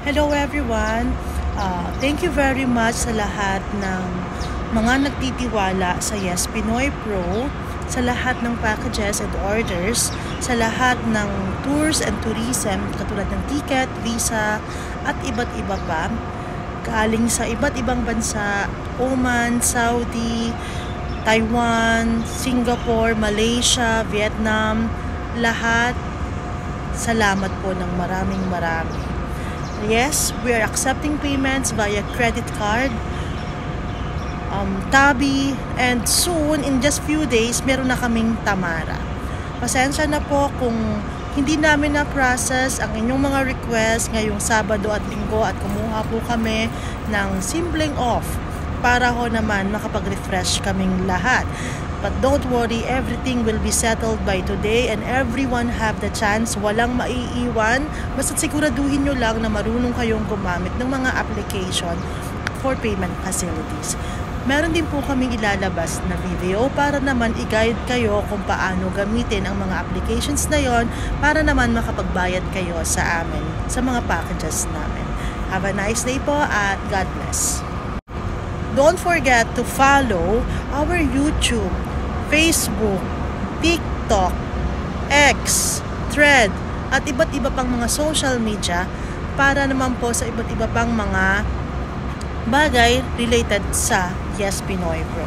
Hello everyone! Thank you very much sa lahat ng mga nagtitiwala sa Yes Pinoy Pro, sa lahat ng packages and orders, sa lahat ng tours and tourism katulad ng ticket, visa at iba't iba pa. Galing sa iba't ibang bansa, Oman, Saudi, Taiwan, Singapore, Malaysia, Vietnam, lahat. Salamat po ng marami. Yes, we are accepting payments via credit card, Tabi, and soon, in just few days, meron na kaming Tamara. Pasensya na po kung hindi namin na-process ang inyong mga request ngayong Sabado at Linggo at kumuha po kami ng simpleng off para ho naman makapag-refresh kaming lahat. But don't worry, everything will be settled by today and everyone have the chance. Walang maiiwan. Basta siguraduhin nyo lang na marunong kayong gumamit ng mga application for payment facilities. Meron din po kaming ilalabas na video para naman i-guide kayo kung paano gamitin ang mga applications na yon para naman makapagbayad kayo sa amin, sa mga packages namin. Have a nice day po at God bless. Don't forget to follow our YouTube, Facebook, TikTok, X, Thread, at iba't iba pang mga social media para naman po sa iba't iba pang mga bagay related sa Yes Pinoy Pro.